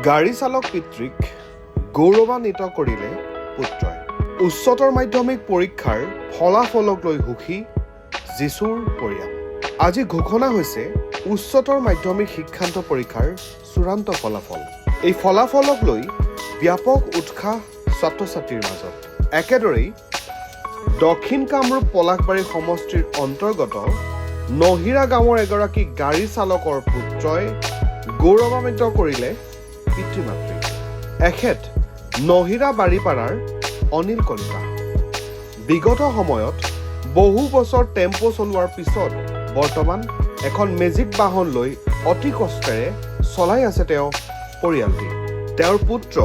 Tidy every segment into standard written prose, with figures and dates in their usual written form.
গাড়ী চালক পিতৃক গৌৰৱান্বিত কৰিলে পুত্ৰই। উচ্চতৰ মাধ্যমিক পৰীক্ষাৰ ফলাফলক লৈ সুখী যীশুৰ পৰিয়াল। আজি ঘোষণা হৈছে উচ্চতৰ মাধ্যমিক শিক্ষান্ত পৰীক্ষাৰ চূড়ান্ত ফলাফল। এই ফলাফলক লৈ ব্যাপক উৎসাহ ছাত্ৰ ছাত্ৰীৰ মাজত। একেদৰেই দক্ষিণ কামৰূপ পলাশবাৰী সমষ্টিৰ অন্তৰ্গত নহিৰা গাঁৱৰ এগৰাকী গাড়ী চালকৰ পুত্ৰই গৌৰৱান্বিত কৰিলে পিতৃ মাতৃ। এখেত নহিৰা বাৰীপাৰাৰ অনিল কলিতা। বিগত সময়ত বহু বছৰ টেম্পো চলোৱাৰ পিছত বৰ্তমান এখন মেজিক বাহন লৈ অতি কষ্টেৰে চলাই আছে তেওঁ পৰিয়ালটি। তেওঁৰ পুত্ৰ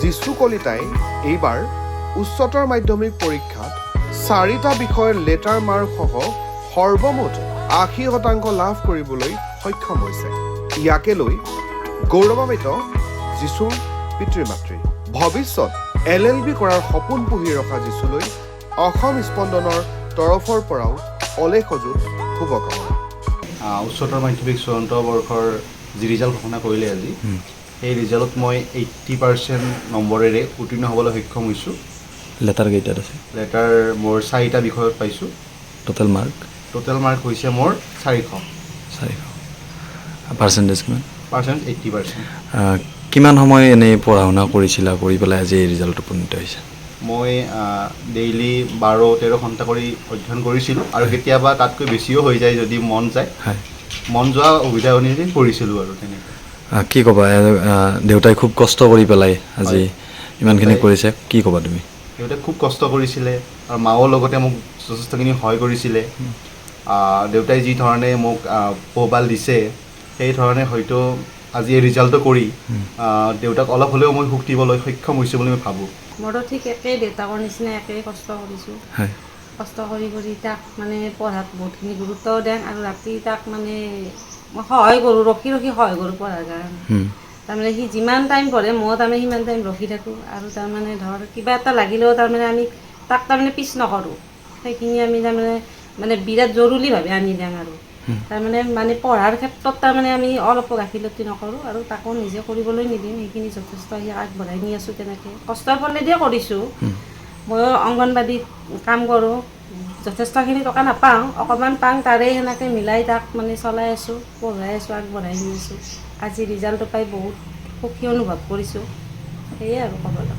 যীশু কলিতাই এইবাৰ উচ্চতৰ মাধ্যমিক পৰীক্ষাত 4টা বিষয়ৰ লেটাৰ মাৰ্কসহ সৰ্বমুঠ 80% লাভ কৰিবলৈ সক্ষম হৈছে। ইয়াকে লৈ গৌৰৱান্বিত যীশুৰ পিতৃ মাতৃ। ভৱিষ্যত LLB কৰাৰ সপোন পুহি ৰখা যীশুলৈ অসম স্পন্দনৰ তৰফৰ পৰাও অলেখ অযুত শুভকামনা। উচ্চতৰ মাধ্যমিক চূড়ান্ত বৰ্ষৰ যি ৰিজাল্ট ঘোষণা কৰিলে আজি, সেই ৰিজাল্টত মই 80% নম্বৰেৰে উত্তীৰ্ণ হ'বলৈ সক্ষম হৈছোঁ। লেটাৰ কেইটাত আছে? লেটাৰ মোৰ 4টা বিষয়ত পাইছোঁ। টোটেল মাৰ্ক হৈছে মোৰ 400। পাৰ্চেণ্টেজ কিমান? 80%। কিমান সময় এনেই পঢ়া শুনা কৰিছিলা, কৰি পেলাই আজি এই ৰিজাল্ট উপনীত হৈছে? মই ডেইলি 12-13 ঘণ্টা কৰি অধ্যয়ন কৰিছিলোঁ আৰু কেতিয়াবা তাতকৈ বেছিও হৈ যায় যদি মন যায়। মন যোৱা সুবিধা অনুযায়ী পঢ়িছিলোঁ আৰু তেনেকৈ। কি ক'বা, দেউতাই খুব কষ্ট কৰি পেলাই আজি ইমানখিনি কৰিছে, কি ক'বা তুমি? দেউতাই খুব কষ্ট কৰিছিলে আৰু মাও লগতে মোক যথেষ্টখিনি সহায় কৰিছিলে। দেউতাই যি ধৰণে মোক পোহপাল দিছে সেই ধৰণে হয়তো আজি এই ৰিজাল্টটো কৰি দেউতাক অলপ হ'লেও মই সুখ দিবলৈ সক্ষম হৈছোঁ বুলি মই ভাবোঁ। মোৰো ঠিক একেই, দেউতাকৰ নিচিনা একেই কষ্ট কৰিছোঁ। কষ্ট কৰি তাক মানে পঢ়াত বহুতখিনি গুৰুত্বও দেন আৰু ৰাতি তাক মানে মই সহায় কৰোঁ, ৰখি সহায় কৰোঁ পঢ়াৰ কাৰণে। তাৰমানে সি যিমান টাইম পঢ়ে মই তাৰমানে সিমান টাইম ৰখি থাকোঁ আৰু তাৰমানে ধৰ কিবা এটা লাগিলেও তাৰমানে আমি তাক তাৰমানে পিছ নকৰোঁ। সেইখিনি আমি তাৰমানে বিৰাট জৰুৰীভাৱে আনি দিওঁ আৰু তাৰমানে পঢ়াৰ ক্ষেত্ৰত তাৰমানে আমি অলপো গাফিলতি নকৰোঁ আৰু তাকো নিজে কৰিবলৈ নিদিওঁ। সেইখিনি যথেষ্ট সি আগবঢ়াই নি আছোঁ। তেনেকৈ কষ্টৰ ফলেদিয়ে কৰিছোঁ। ময়ো অংগনবাড়ীত কাম কৰোঁ, যথেষ্টখিনি টকা নাপাওঁ, অকণমান পাওঁ, তাৰে সেনেকৈ মিলাই তাক মানে চলাই আছোঁ, পঢ়াই আছোঁ, আগবঢ়াই নি আছোঁ। আজি ৰিজাল্টটো পাই বহুত সুখী অনুভৱ কৰিছোঁ। সেয়ে আৰু ক'ব লগা।